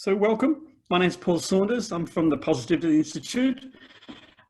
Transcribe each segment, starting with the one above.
So welcome. My name is Paul Saunders. I'm from the Positivity Institute.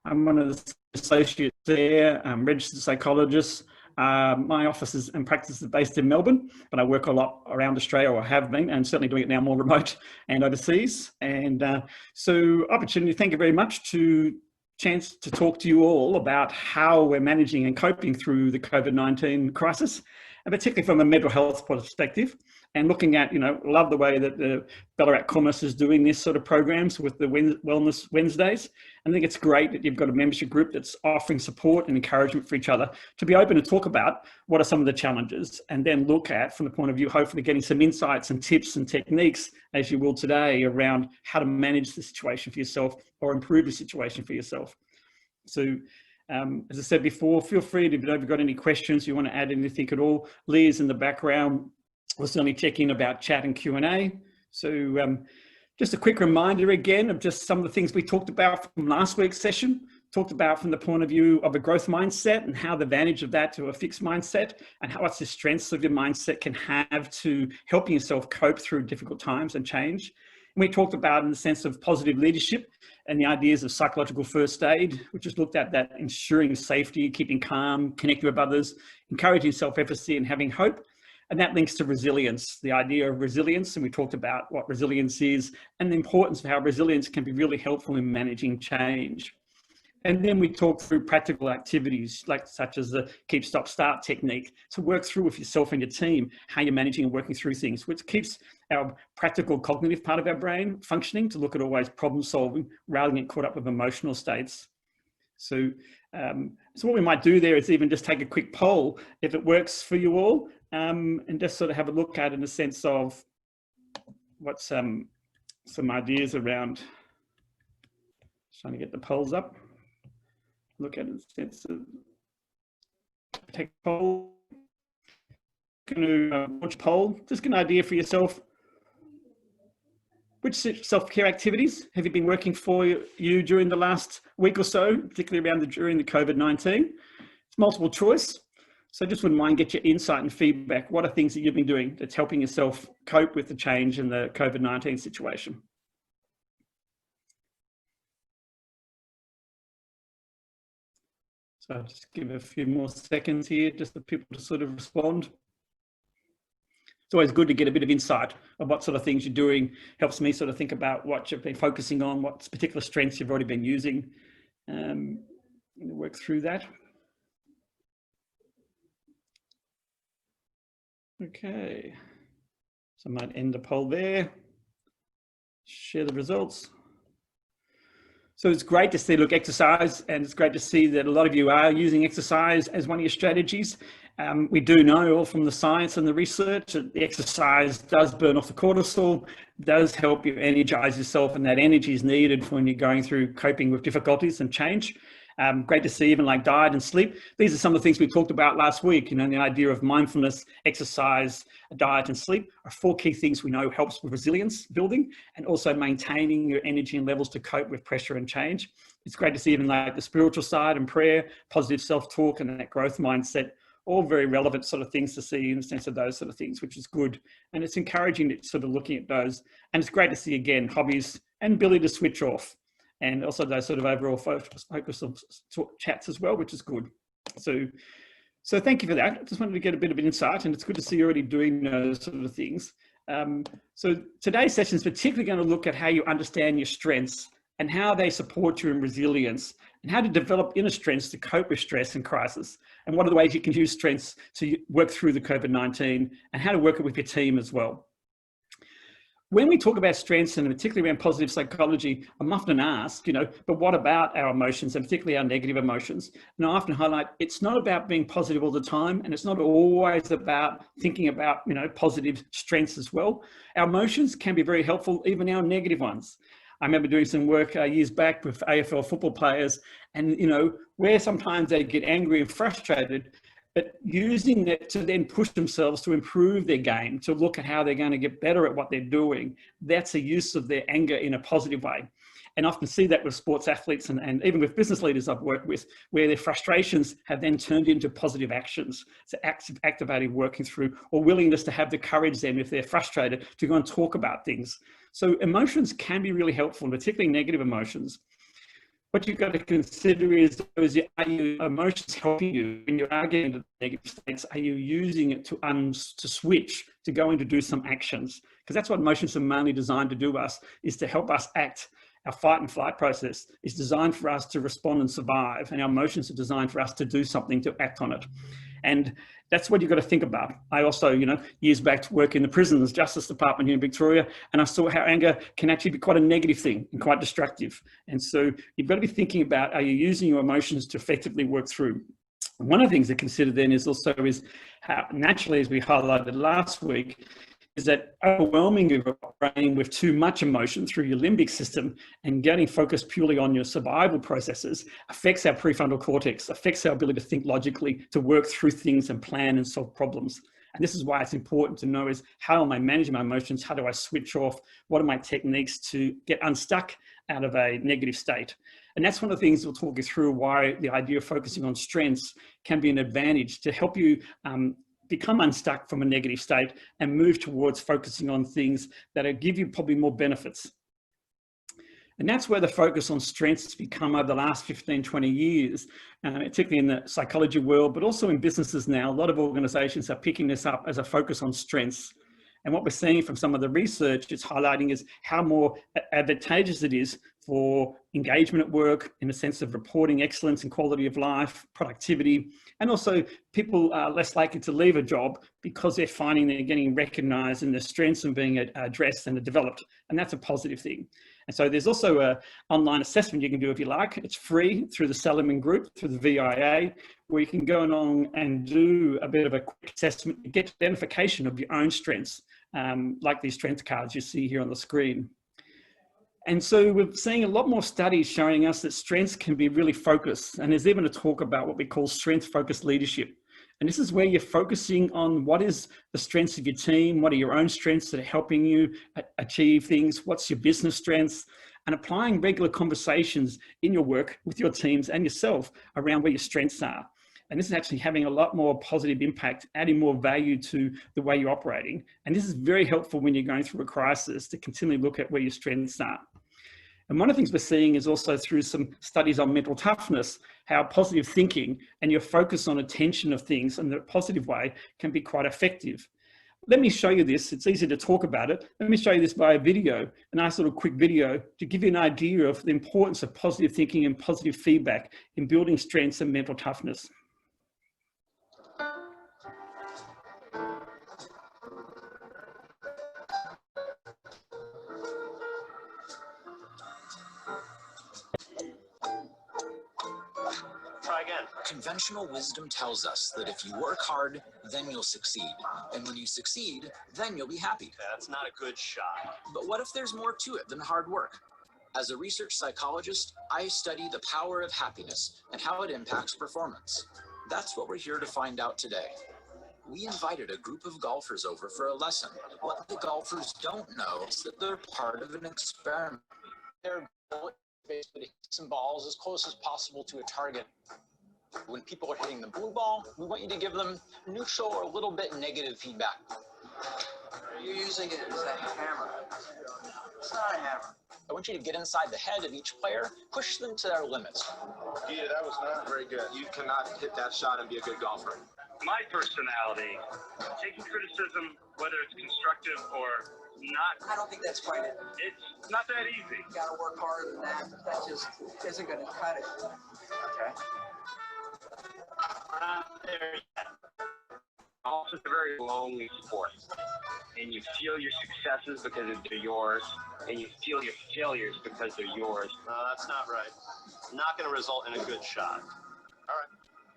I'm one of the associates there. I'm a registered psychologist. My office and practice is based in Melbourne, but I work a lot around Australia, or have been, and certainly doing it now more remote and overseas. And so opportunity, thank you very much to chance to talk to you all about how we're managing and coping through the COVID-19 crisis, and particularly from a mental health perspective, and looking at, love the way that the Ballarat Commerce is doing this sort of programs with the Wellness Wednesdays. I think it's great that you've got a membership group that's offering support and encouragement for each other to be open to talk about what are some of the challenges, and then look at, from the point of view, hopefully getting some insights and tips and techniques, as you will today, around how to manage the situation for yourself or improve the situation for yourself. So as I said before, feel free if you've got any questions, you want to add anything at all. Leah's in the background. We'll certainly check in about chat and Q&A. So just a quick reminder again of just some of the things we talked about from last week's session. Talked about from the point of view of a growth mindset and how the advantage of that to a fixed mindset, and how what's the strengths of your mindset can have to helping yourself cope through difficult times and change. And we talked about in the sense of positive leadership and the ideas of psychological first aid, which is looked at that ensuring safety, keeping calm, connecting with others, encouraging self-efficacy and having hope. And that links to resilience, the idea of resilience. And we talked about what resilience is and the importance of how resilience can be really helpful in managing change. And then we talked through practical activities, such as the keep, stop, start technique, to work through with yourself and your team, how you're managing and working through things, which keeps our practical cognitive part of our brain functioning to look at always problem solving rather than get caught up with emotional states. So what we might do there is even just take a quick poll, if it works for you all, and just sort of have a look at it in the sense of what some ideas around trying to get the polls up. Look at it in the sense of take a poll. Going to launch a poll. Just get an idea for yourself. Which self-care activities have you been working for you during the last week or so, particularly during the COVID-19? It's multiple choice. So I just wouldn't mind get your insight and feedback. What are things that you've been doing that's helping yourself cope with the change in the COVID-19 situation? So I'll just give a few more seconds here just for people to sort of respond. It's always good to get a bit of insight of what sort of things you're doing. Helps me sort of think about what you've been focusing on, what particular strengths you've already been using, and work through that. Okay, so I might end the poll there, share the results. So it's great to see, look, exercise, and it's great to see that a lot of you are using exercise as one of your strategies. We do know all from the science and the research that the exercise does burn off the cortisol, does help you energize yourself, and that energy is needed for when you're going through coping with difficulties and change. Great to see even like diet and sleep. These are some of the things we talked about last week. The idea of mindfulness, exercise, diet and sleep are 4 key things we know helps with resilience building and also maintaining your energy and levels to cope with pressure and change. It's great to see even like the spiritual side and prayer, positive self-talk and that growth mindset, all very relevant sort of things to see in the sense of those sort of things, which is good. And it's encouraging to sort of looking at those. And it's great to see again, hobbies and ability to switch off. And also those sort of overall focus on chats as well, which is good. So thank you for that. I just wanted to get a bit of an insight, and it's good to see you already doing those sort of things. So today's session is particularly going to look at how you understand your strengths and how they support you in resilience, and how to develop inner strengths to cope with stress and crisis, and what are the ways you can use strengths to work through the COVID-19, and how to work it with your team as well. When we talk about strengths, and particularly around positive psychology, I'm often asked, but what about our emotions, and particularly our negative emotions? And I often highlight, it's not about being positive all the time, and it's not always about thinking about, positive strengths as well. Our emotions can be very helpful, even our negative ones. I remember doing some work years back with AFL football players, and, where sometimes they get angry and frustrated, but using that to then push themselves to improve their game, to look at how they're going to get better at what they're doing. That's a use of their anger in a positive way. And I often see that with sports athletes and even with business leaders I've worked with, where their frustrations have then turned into positive actions. So activating, working through, or willingness to have the courage then, if they're frustrated, to go and talk about things. So emotions can be really helpful, particularly negative emotions. What you've got to consider is are your emotions helping you when you are getting into negative states? Are you using it to switch, to go in to do some actions? Because that's what emotions are mainly designed to do us, is to help us act. Our fight and flight process is designed for us to respond and survive, and our emotions are designed for us to do something, to act on it. And that's what you've got to think about. I also, years back to work in the prisons justice department here in Victoria, and I saw how anger can actually be quite a negative thing and quite destructive. And so you've got to be thinking about, are you using your emotions to effectively work through? One of the things to consider then is how naturally, as we highlighted last week, is that overwhelming your brain with too much emotion through your limbic system and getting focused purely on your survival processes affects our prefrontal cortex, affects our ability to think logically, to work through things and plan and solve problems. And this is why it's important to know is, how am I managing my emotions? How do I switch off? What are my techniques to get unstuck out of a negative state? And that's one of the things we'll talk you through, why the idea of focusing on strengths can be an advantage to help you become unstuck from a negative state and move towards focusing on things that give you probably more benefits. And that's where the focus on strengths has become over the last 15, 20 years, particularly in the psychology world, but also in businesses now. A lot of organizations are picking this up as a focus on strengths. And what we're seeing from some of the research it's highlighting is how more advantageous it is for engagement at work, in the sense of reporting excellence and quality of life, productivity, and also people are less likely to leave a job because they're finding they're getting recognized and their strengths and being addressed and developed. And that's a positive thing. And so there's also an online assessment you can do if you like. It's free through the Salomon Group, through the VIA, where you can go along and do a bit of a quick assessment to get identification of your own strengths, like these strength cards you see here on the screen. And so we're seeing a lot more studies showing us that strengths can be really focused. And there's even a talk about what we call strength-focused leadership. And this is where you're focusing on what is the strengths of your team, what are your own strengths that are helping you achieve things, what's your business strengths, and applying regular conversations in your work with your teams and yourself around where your strengths are. And this is actually having a lot more positive impact, adding more value to the way you're operating. And this is very helpful when you're going through a crisis, to continually look at where your strengths are. And one of the things we're seeing is also through some studies on mental toughness, how positive thinking and your focus on attention of things in a positive way can be quite effective. Let me show you this. It's easy to talk about it. Let me show you this by a video, a nice little quick video to give you an idea of the importance of positive thinking and positive feedback in building strengths and mental toughness. Conventional wisdom tells us that if you work hard, then you'll succeed. And when you succeed, then you'll be happy. That's not a good shot. But what if there's more to it than hard work? As a research psychologist, I study the power of happiness and how it impacts performance. That's what we're here to find out today. We invited a group of golfers over for a lesson. What the golfers don't know is that they're part of an experiment. Their goal is basically to hit some balls as close as possible to a target. When people are hitting the blue ball, we want you to give them neutral or a little bit negative feedback. You're using it as a hammer. It's not a hammer. I want you to get inside the head of each player, push them to their limits. Yeah, that was not very good. You cannot hit that shot and be a good golfer. My personality, taking criticism, whether it's constructive or not, I don't think that's quite it. it's not that easy. You gotta work harder than that. That just isn't gonna cut it. Okay. We're not there yet. Golf is a very lonely sport. And you feel your successes because they're yours, and you feel your failures because they're yours. No, that's not right. Not going to result in a good shot. All right.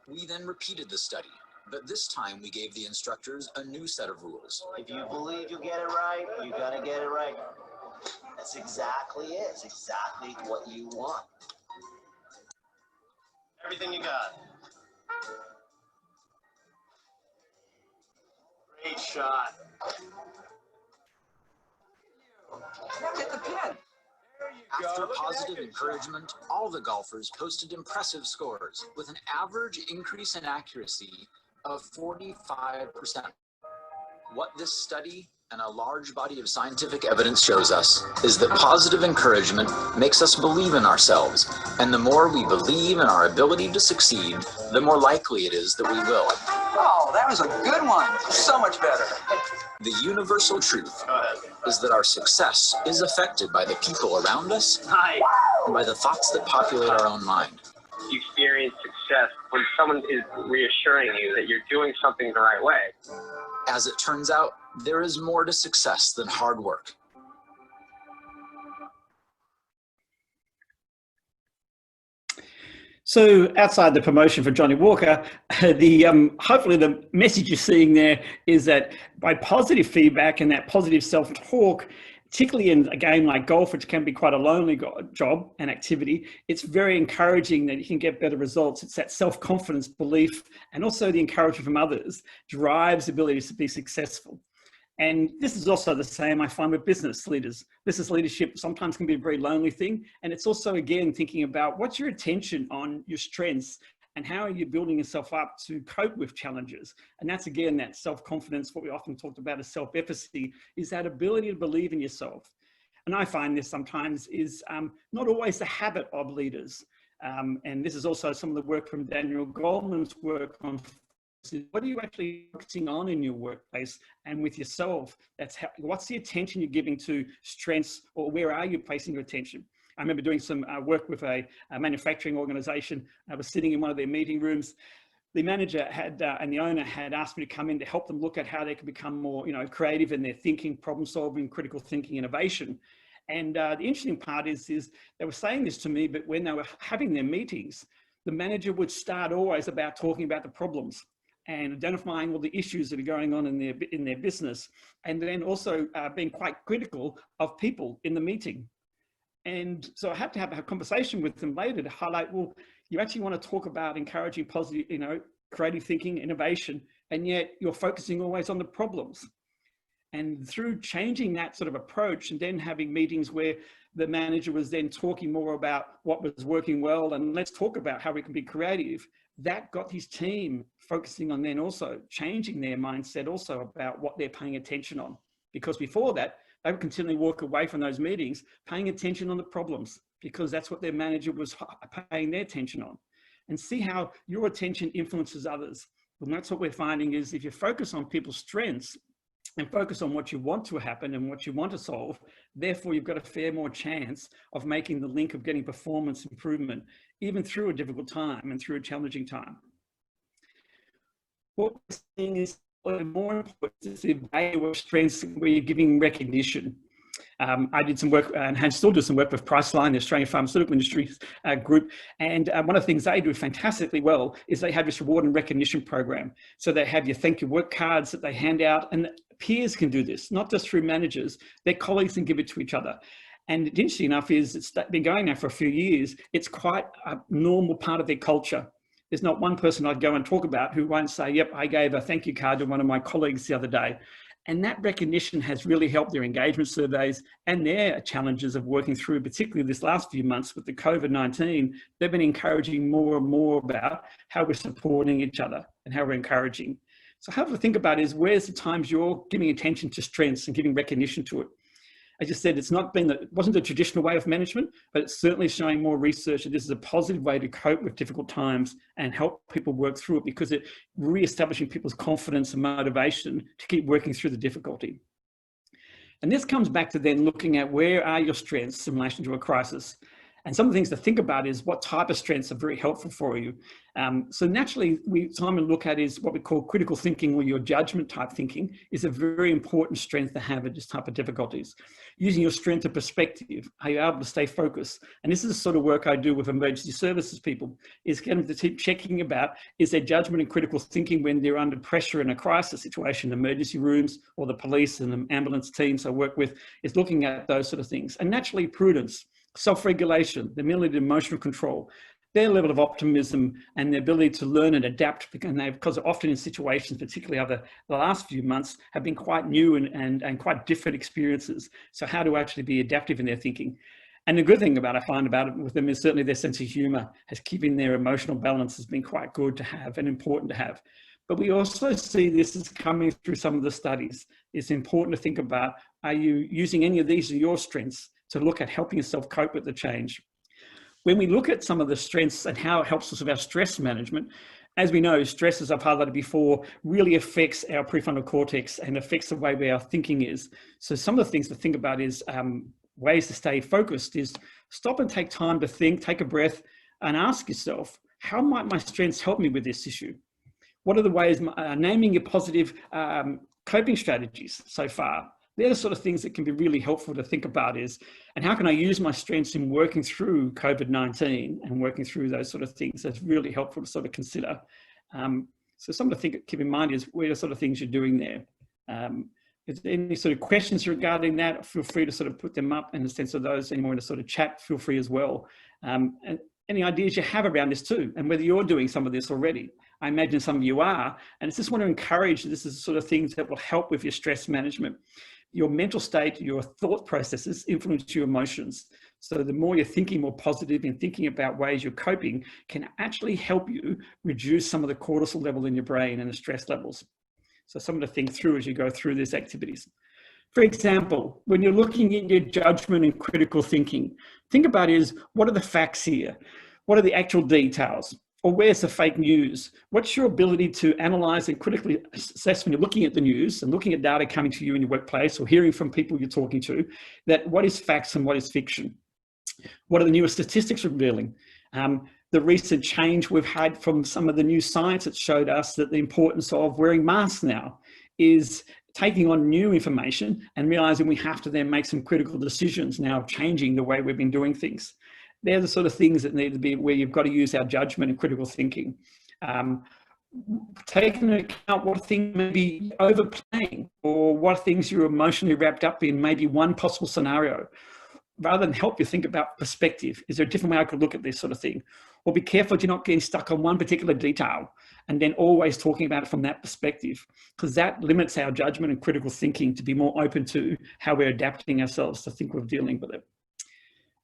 We then repeated the study, but this time we gave the instructors a new set of rules. If you believe you'll get it right, you're going to get it right. That's exactly it. It's exactly what you want. Everything you got. Great shot. Get the pin. After positive encouragement, all the golfers posted impressive scores with an average increase in accuracy of 45%. What this study and a large body of scientific evidence shows us, is that positive encouragement makes us believe in ourselves. And the more we believe in our ability to succeed, the more likely it is that we will. Oh, that was a good one. So much better. The universal truth is that our success is affected by the people around us and by the thoughts that populate our own mind. You experience success when someone is reassuring you that you're doing something the right way. As it turns out, there is more to success than hard work. So outside the promotion for Johnny Walker, hopefully the message you're seeing there is that by positive feedback and that positive self-talk, particularly in a game like golf, which can be quite a lonely job and activity, it's very encouraging that you can get better results. It's that self-confidence, belief, and also the encouragement from others drives the ability to be successful. And this is also the same I find with business leaders. Business leadership sometimes can be a very lonely thing. And it's also, again, thinking about what's your attention on your strengths and how are you building yourself up to cope with challenges. And that's, again, that self-confidence, what we often talked about as self-efficacy, is that ability to believe in yourself. And I find this sometimes is not always the habit of leaders. And this is also some of the work from Daniel Goleman's work on what are you actually focusing on in your workplace and with yourself. That's how, what's the attention you're giving to strengths, or where are you placing your attention? I remember doing some work with a manufacturing organization. I was sitting in one of their meeting rooms. The manager had and the owner had asked me to come in to help them look at how they could become more, creative in their thinking, problem solving, critical thinking, innovation. And the interesting part is they were saying this to me, but when they were having their meetings, the manager would start always about talking about the problems and identifying all the issues that are going on in their business, and then also being quite critical of people in the meeting. And so I had to have a conversation with them later to highlight, well, you actually want to talk about encouraging positive, creative thinking, innovation, and yet you're focusing always on the problems. And through changing that sort of approach and then having meetings where the manager was then talking more about what was working well and let's talk about how we can be creative, that got his team focusing on then also changing their mindset also about what they're paying attention on. Because before that, they would continually walk away from those meetings paying attention on the problems, because that's what their manager was paying their attention on. And see how your attention influences others. And that's what we're finding is if you focus on people's strengths and focus on what you want to happen and what you want to solve, therefore you've got a fair more chance of making the link of getting performance improvement, even through a difficult time and through a challenging time. What we're seeing is more important is the value of strengths where you're giving recognition. I did some work and still do some work with Priceline, the Australian pharmaceutical industry group. And one of the things they do fantastically well is they have this reward and recognition program. So they have your thank you work cards that they hand out, and peers can do this, not just through managers, their colleagues can give it to each other. And interesting enough is it's been going now for a few years. It's quite a normal part of their culture. There's not one person I'd go and talk about who won't say, yep, I gave a thank you card to one of my colleagues the other day. And that recognition has really helped their engagement surveys and their challenges of working through, particularly this last few months with the COVID-19. They've been encouraging more and more about how we're supporting each other and how we're encouraging. So how to think about is where's the times you're giving attention to strengths and giving recognition to it. As you said, it wasn't the traditional way of management, but it's certainly showing more research that this is a positive way to cope with difficult times and help people work through it, because it's re-establishing people's confidence and motivation to keep working through the difficulty. And this comes back to then looking at where are your strengths in relation to a crisis. And some of the things to think about is what type of strengths are very helpful for you. So naturally, Simon look at is what we call critical thinking, or your judgment type thinking is a very important strength to have at this type of difficulties. Using your strength of perspective, are you able to stay focused? And this is the sort of work I do with emergency services people, is getting to keep checking about, is their judgment and critical thinking when they're under pressure in a crisis situation, emergency rooms or the police and the ambulance teams I work with, is looking at those sort of things. And naturally prudence, self-regulation, the ability to emotional control, their level of optimism and the ability to learn and adapt, because often in situations, particularly over the last few months, have been quite new and quite different experiences. So how to actually be adaptive in their thinking. And the good thing I find about it with them is certainly their sense of humor, has keeping their emotional balance has been quite good to have and important to have. But we also see this as coming through some of the studies. It's important to think about, are you using any of these as your strengths to look at helping yourself cope with the change? When we look at some of the strengths and how it helps us with our stress management, as we know, stress, as I've highlighted before, really affects our prefrontal cortex and affects the way our thinking is. So some of the things to think about is ways to stay focused is stop and take time to think, take a breath and ask yourself, how might my strengths help me with this issue? What are the ways, naming your positive coping strategies so far? They're the sort of things that can be really helpful to think about is, and how can I use my strengths in working through COVID-19 and working through those sort of things? That's really helpful to sort of consider. So something to keep in mind is what are the sort of things you're doing there. If there any sort of questions regarding that, feel free to sort of put them up in the sense of those. Anyone to sort of chat, feel free as well. And any ideas you have around this too, and whether you're doing some of this already. I imagine some of you are, and it's just want to encourage this is the sort of things that will help with your stress management. Your mental state, your thought processes influence your emotions. So the more you're thinking more positive and thinking about ways you're coping can actually help you reduce some of the cortisol level in your brain and the stress levels. So something to think through as you go through these activities. For example, when you're looking at your judgment and critical thinking, think about is, what are the facts here? What are the actual details? Or where's the fake news? What's your ability to analyze and critically assess when you're looking at the news and looking at data coming to you in your workplace or hearing from people you're talking to, that what is facts and what is fiction? What are the newest statistics revealing? The recent change we've had from some of the new science that showed us that the importance of wearing masks now is taking on new information and realizing we have to then make some critical decisions now, changing the way we've been doing things. They're the sort of things that need to be where you've got to use our judgment and critical thinking. Taking into account what things may be overplaying or what things you're emotionally wrapped up in, maybe one possible scenario, rather than help you think about perspective. Is there a different way I could look at this sort of thing? Or be careful you're not getting stuck on one particular detail and then always talking about it from that perspective, because that limits our judgment and critical thinking to be more open to how we're adapting ourselves to think we're dealing with it.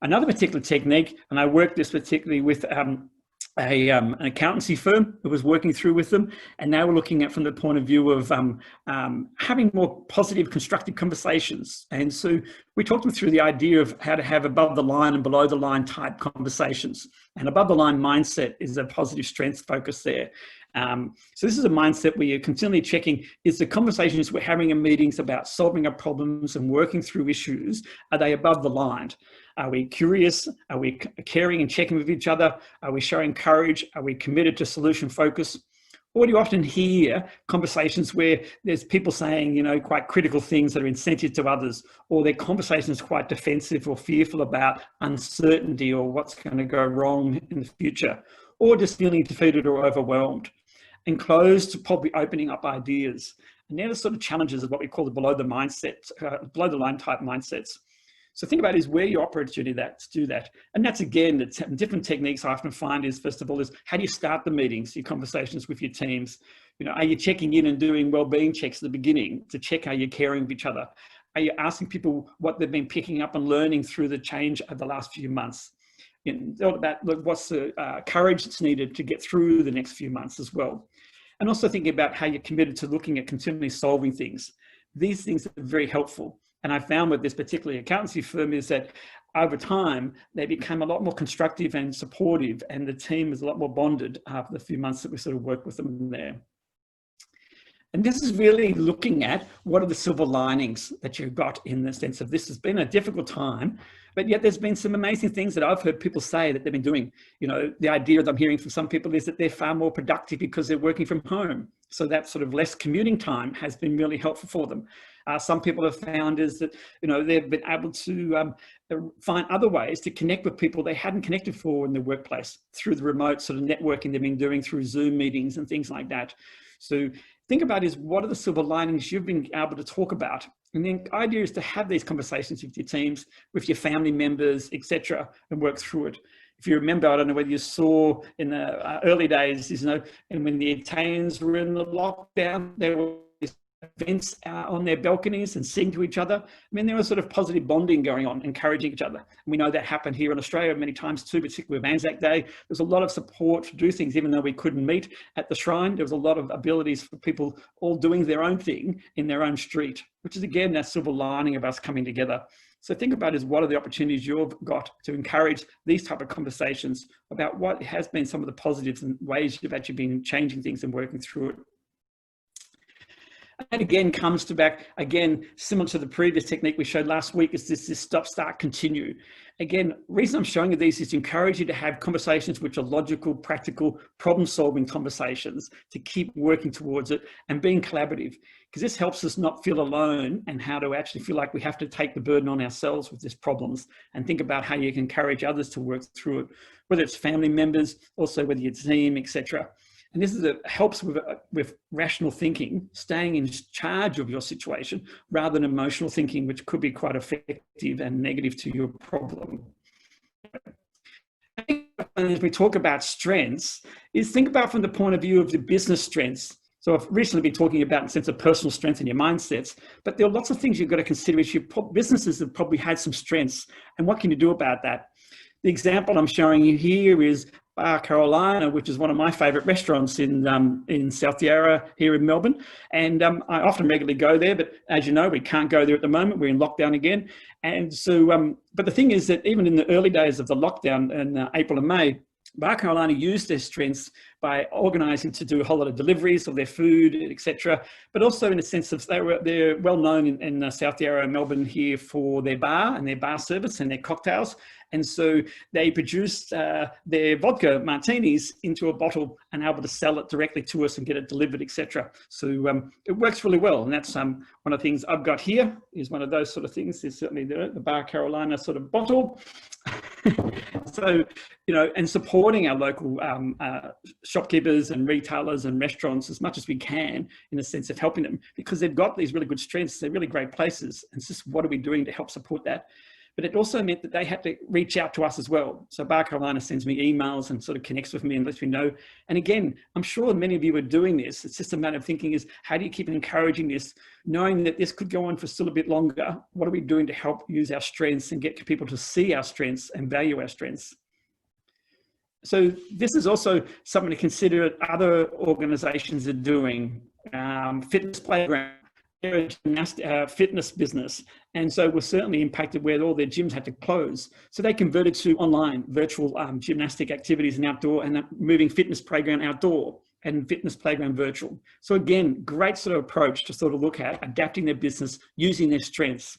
Another particular technique, and I worked this particularly with an accountancy firm who was working through with them, and they were looking at from the point of view of having more positive, constructive conversations. And so we talked them through the idea of how to have above the line and below the line type conversations. And above the line mindset is a positive strengths focus there. So this is a mindset where you're continually checking, is the conversations we're having in meetings about solving our problems and working through issues, are they above the line? Are we curious? Are we caring and checking with each other? Are we showing courage? Are we committed to solution focus? Or do you often hear conversations where there's people saying, you know, quite critical things that are insensitive to others, or their conversations quite defensive or fearful about uncertainty or what's going to go wrong in the future, or just feeling defeated or overwhelmed, and closed to probably opening up ideas. And they're the sort of challenges of what we call the below the line type mindsets. So think about is where your opportunity to do that. And that's again, the different techniques I often find is, first of all, is how do you start the meetings, your conversations with your teams? You know, are you checking in and doing well-being checks at the beginning to check how you're caring of each other? Are you asking people what they've been picking up and learning through the change of the last few months? You know, about what's the courage that's needed to get through the next few months as well. And also thinking about how you're committed to looking at continually solving things. These things are very helpful. And I found with this particular accountancy firm is that over time, they became a lot more constructive and supportive, and the team was a lot more bonded after the few months that we sort of worked with them there. And this is really looking at what are the silver linings that you've got in the sense of this has been a difficult time, but yet there's been some amazing things that I've heard people say that they've been doing. You know, the idea that I'm hearing from some people is that they're far more productive because they're working from home. So that sort of less commuting time has been really helpful for them. Some people have found is that, you know, they've been able to find other ways to connect with people they hadn't connected for in the workplace through the remote sort of networking they've been doing through Zoom meetings and things like that. So think about is what are the silver linings you've been able to talk about? And the idea is to have these conversations with your teams, with your family members, etc., and work through it. If you remember, I don't know whether you saw in the early days, you know, and when the Italians were in the lockdown, there was events on their balconies and sing to each other. I mean, there was sort of positive bonding going on, encouraging each other. And we know that happened here in Australia many times too, particularly with Anzac Day. There's a lot of support to do things, even though we couldn't meet at the shrine. There was a lot of abilities for people all doing their own thing in their own street, which is again, that silver lining of us coming together. So think about is what are the opportunities you've got to encourage these type of conversations about what has been some of the positives and ways you've actually been changing things and working through it. And again, comes to back, again, similar to the previous technique we showed last week, is this stop, start, continue. Again, reason I'm showing you these is to encourage you to have conversations which are logical, practical, problem-solving conversations, to keep working towards it and being collaborative, because this helps us not feel alone and how to actually feel like we have to take the burden on ourselves with these problems, and think about how you can encourage others to work through it, whether it's family members, also whether your team, etc. And this helps with rational thinking, staying in charge of your situation rather than emotional thinking, which could be quite effective and negative to your problem. I think as we talk about strengths, is think about from the point of view of the business strengths. So I've recently been talking about in the sense of personal strength in your mindsets, but there are lots of things you've got to consider. Businesses have probably had some strengths, and what can you do about that? The example I'm showing you here is Bar Carolina, which is one of my favorite restaurants in South Yarra here in Melbourne. And I often regularly go there, but as you know, we can't go there at the moment. We're in lockdown again. And so, but the thing is that even in the early days of the lockdown in April and May, Bar Carolina used their strengths by organising to do a whole lot of deliveries of their food, etc. But also in a sense of they're well known in South Yarra, Melbourne here for their bar and their bar service and their cocktails. And so they produced their vodka martinis into a bottle and able to sell it directly to us and get it delivered, etc. So it works really well. And that's one of the things I've got here is one of those sort of things. There's certainly the Bar Carolina sort of bottle. So, you know, and supporting our local shopkeepers and retailers and restaurants as much as we can in the sense of helping them, because they've got these really good strengths. They're really great places. And it's just what are we doing to help support that? But it also meant that they had to reach out to us as well. So Bar Carolina sends me emails and sort of connects with me and lets me know. And again, I'm sure many of you are doing this. It's just a matter of thinking is, how do you keep encouraging this, knowing that this could go on for still a bit longer? What are we doing to help use our strengths and get people to see our strengths and value our strengths? So this is also something to consider other organizations are doing. Fitness Playground, they're a fitness business, and so we're certainly impacted where all their gyms had to close. So they converted to online virtual gymnastic activities and outdoor, and moving Fitness Playground outdoor and Fitness Playground virtual. So again, great sort of approach to sort of look at adapting their business using their strengths.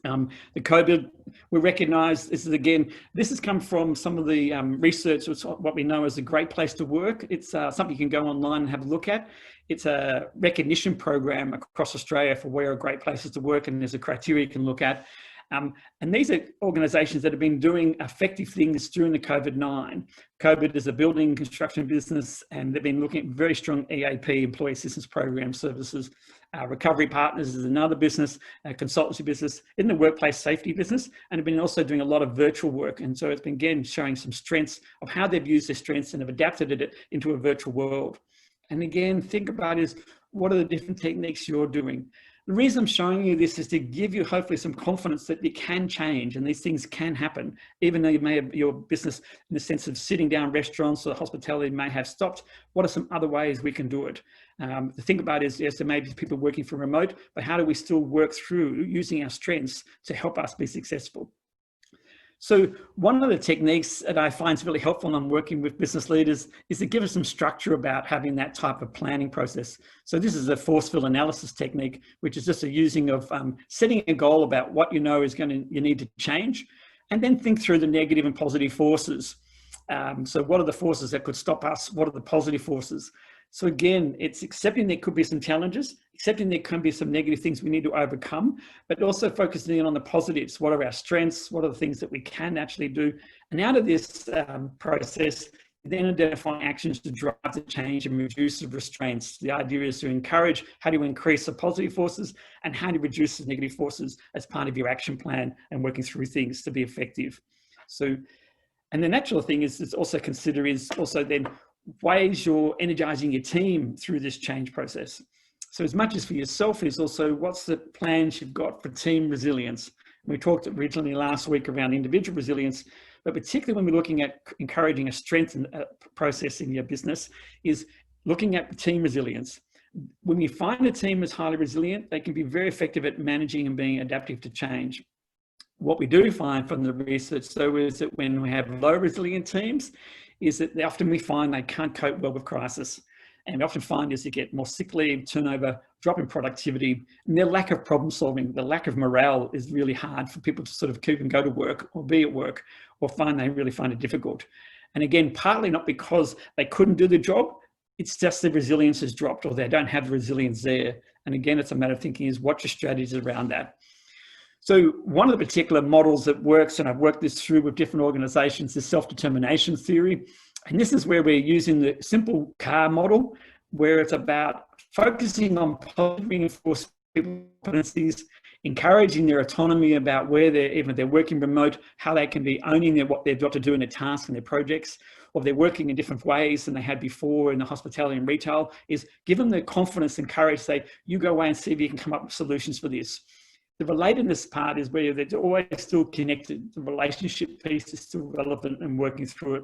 The COVID, we recognize this has come from some of the research, which what we know is a great place to work. It's something you can go online and have a look at. It's a recognition program across Australia for where are great places to work, and there's a criteria you can look at. And these are organisations that have been doing effective things during the COVID-19. COVID is a building construction business, and they've been looking at very strong EAP, employee assistance program services. Recovery Partners is another business, a consultancy business in the workplace safety business, and have been also doing a lot of virtual work. And so it's been, again, showing some strengths of how they've used their strengths and have adapted it into a virtual world. And again, think about is, what are the different techniques you're doing? The reason I'm showing you this is to give you hopefully some confidence that it can change and these things can happen, even though you may have your business in the sense of sitting down restaurants or hospitality may have stopped. What are some other ways we can do it? The thing about it is, yes, there may be people working from remote, but how do we still work through using our strengths to help us be successful? So one of the techniques that I find is really helpful when I'm working with business leaders is to give us some structure about having that type of planning process. So this is a forceful analysis technique, which is just a using of setting a goal about what you know is you need to change, and then think through the negative and positive forces. So what are the forces that could stop us? What are the positive forces? So again, it's accepting there could be some challenges, accepting there can be some negative things we need to overcome, but also focusing in on the positives. What are our strengths? What are the things that we can actually do? And out of this process, then identifying actions to drive the change and reduce the restraints. The idea is to encourage how do you increase the positive forces and how do you reduce the negative forces as part of your action plan and working through things to be effective. So, and the natural thing is also consider is also then ways you're energizing your team through this change process. So as much as for yourself is also what's the plans you've got for team resilience. We talked originally last week around individual resilience, but particularly when we're looking at encouraging a strength and process in your business is looking at team resilience. When you find a team is highly resilient, they can be very effective at managing and being adaptive to change. What we do find from the research though is that when we have low resilient teams, is that often we find they can't cope well with crisis. And we often find is you get more sick leave, turnover, drop in productivity, and their lack of problem solving, the lack of morale is really hard for people to sort of keep and go to work or be at work, or they really find it difficult. And again, partly not because they couldn't do the job, it's just the resilience has dropped or they don't have the resilience there. And again, it's a matter of thinking is what's your strategies around that. So one of the particular models that works, and I've worked this through with different organizations, is self-determination theory. And this is where we're using the simple CAR model, where it's about focusing on positive reinforcement competencies, encouraging their autonomy about where they're working remote, how they can be owning what they've got to do in their tasks and their projects, or they're working in different ways than they had before in the hospitality and retail, is give them the confidence and courage to say, you go away and see if you can come up with solutions for this. The relatedness part is where they're always still connected. The relationship piece is still relevant and working through it.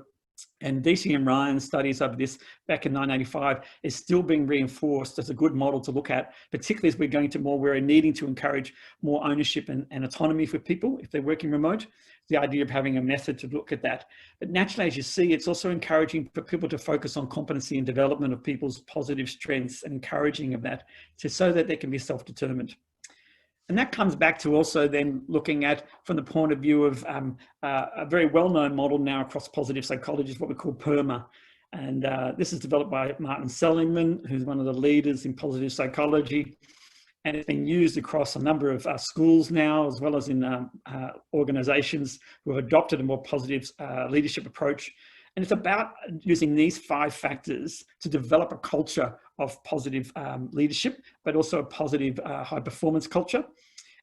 And DC and Ryan studies of this back in 1985 is still being reinforced as a good model to look at, particularly as we're going to more, we're needing to encourage more ownership and autonomy for people if they're working remote. The idea of having a method to look at that. But naturally, as you see, it's also encouraging for people to focus on competency and development of people's positive strengths and encouraging of that so that they can be self-determined. And that comes back to also then looking at, from the point of view of a very well-known model now across positive psychology, is what we call PERMA. And this is developed by Martin Seligman, who's one of the leaders in positive psychology. And it's been used across a number of schools now, as well as in organizations who have adopted a more positive leadership approach. And it's about using these 5 factors to develop a culture of positive leadership, but also a positive high performance culture.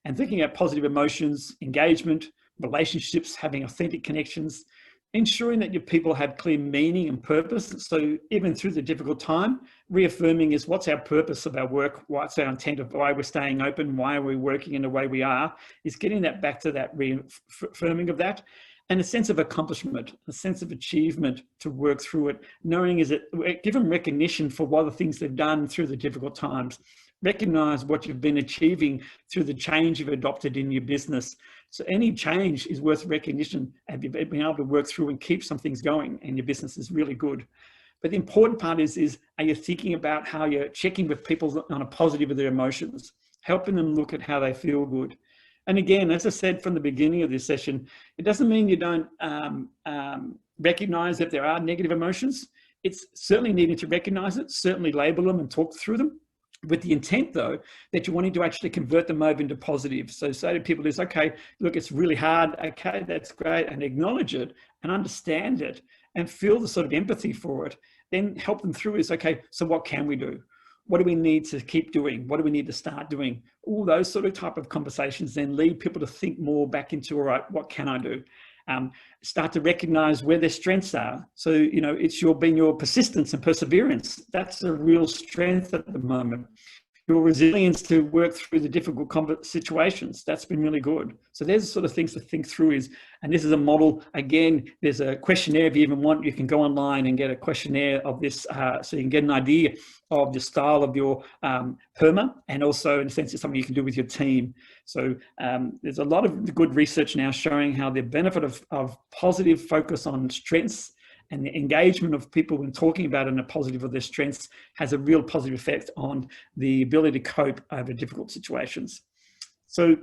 And thinking about positive emotions, engagement, relationships, having authentic connections, ensuring that your people have clear meaning and purpose. So even through the difficult time, reaffirming is what's our purpose of our work, what's our intent of why we're staying open, why are we working in the way we are, is getting that back to that reaffirming of that. And a sense of accomplishment, a sense of achievement to work through it, knowing is that give them recognition for what the things they've done through the difficult times. Recognize what you've been achieving through the change you've adopted in your business. So any change is worth recognition, and being able to work through and keep some things going, and your business is really good. But the important part is are you thinking about how you're checking with people on a positive of their emotions, helping them look at how they feel good. And again, as I said from the beginning of this session, it doesn't mean you don't recognize that there are negative emotions. It's certainly needing to recognize it, certainly label them and talk through them, with the intent though, that you're wanting to actually convert them over into positive. So say to people is, okay, look, it's really hard. Okay, that's great. And acknowledge it and understand it and feel the sort of empathy for it. Then help them through is, okay, so what can we do? What do we need to keep doing? What do we need to start doing? All those sort of type of conversations then lead people to think more back into, all right, what can I do? Start to recognize where their strengths are. So, you know, it's been your persistence and perseverance. That's a real strength at the moment. Your resilience to work through the difficult situations. That's been really good. So there's the sort of things to think through and this is a model. Again, there's a questionnaire if you even want, you can go online and get a questionnaire of this so you can get an idea of the style of your PERMA, and also in a sense it's something you can do with your team. So there's a lot of good research now showing how the benefit of positive focus on strengths and the engagement of people when talking about it in a positive of their strengths has a real positive effect on the ability to cope over difficult situations. So,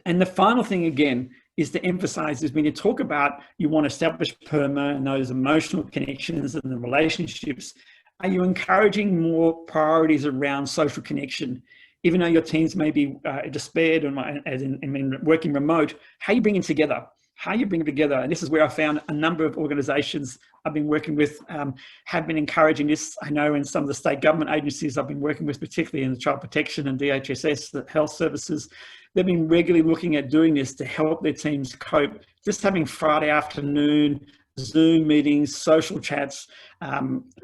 and the final thing again is to emphasize is when you talk about you want to establish PERMA and those emotional connections and the relationships, are you encouraging more priorities around social connection? Even though your teams may be despaired as in working remote, how are you bringing together? How you bring it together. And this is where I found a number of organizations I've been working with have been encouraging this. I know in some of the state government agencies I've been working with, particularly in the child protection and DHSS, the health services, they've been regularly looking at doing this to help their teams cope. Just having Friday afternoon Zoom meetings, social chats,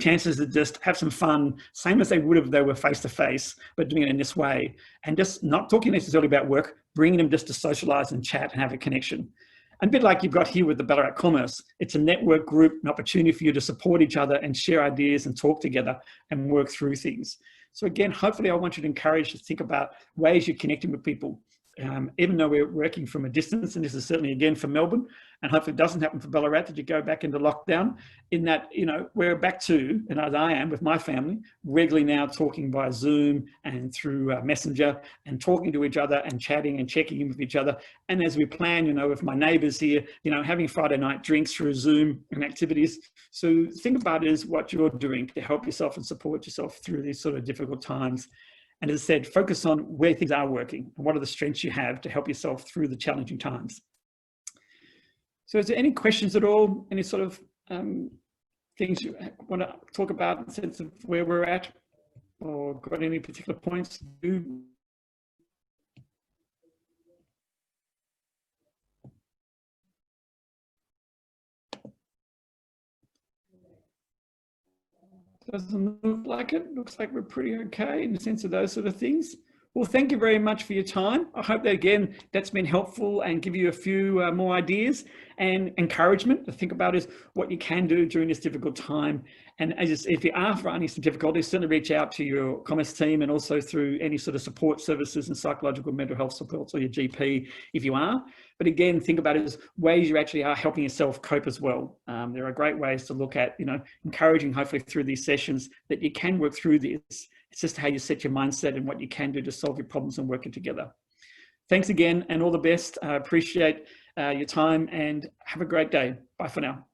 chances to just have some fun, same as they would if they were face-to-face, but doing it in this way. And just not talking necessarily about work, bringing them just to socialize and chat and have a connection. And a bit like you've got here with the Ballarat Commerce, it's a network group, an opportunity for you to support each other and share ideas and talk together and work through things. So again, hopefully I want you to encourage to think about ways you're connecting with people. Even though we're working from a distance, and this is certainly again for Melbourne, and hopefully it doesn't happen for Ballarat that you go back into lockdown, in that, you know, we're back to, and as I am with my family, regularly now talking via Zoom and through Messenger and talking to each other and chatting and checking in with each other. And as we plan, you know, with my neighbours here, you know, having Friday night drinks through Zoom and activities. So think about is what you're doing to help yourself and support yourself through these sort of difficult times. And as I said, focus on where things are working and what are the strengths you have to help yourself through the challenging times. So is there any questions at all? Any sort of things you want to talk about in the sense of where we're at, or got any particular points to do? Doesn't look like it. Looks like we're pretty okay in the sense of those sort of things. Well, thank you very much for your time. I hope that, again, that's been helpful and give you a few more ideas and encouragement to think about is what you can do during this difficult time. And as you say, if you are finding some difficulties, certainly reach out to your commerce team and also through any sort of support services and psychological mental health supports or your GP if you are. But again, think about it as ways you actually are helping yourself cope as well. There are great ways to look at, you know, encouraging hopefully through these sessions that you can work through this. It's just how you set your mindset and what you can do to solve your problems and working together. Thanks again and all the best. I appreciate your time and have a great day. Bye for now.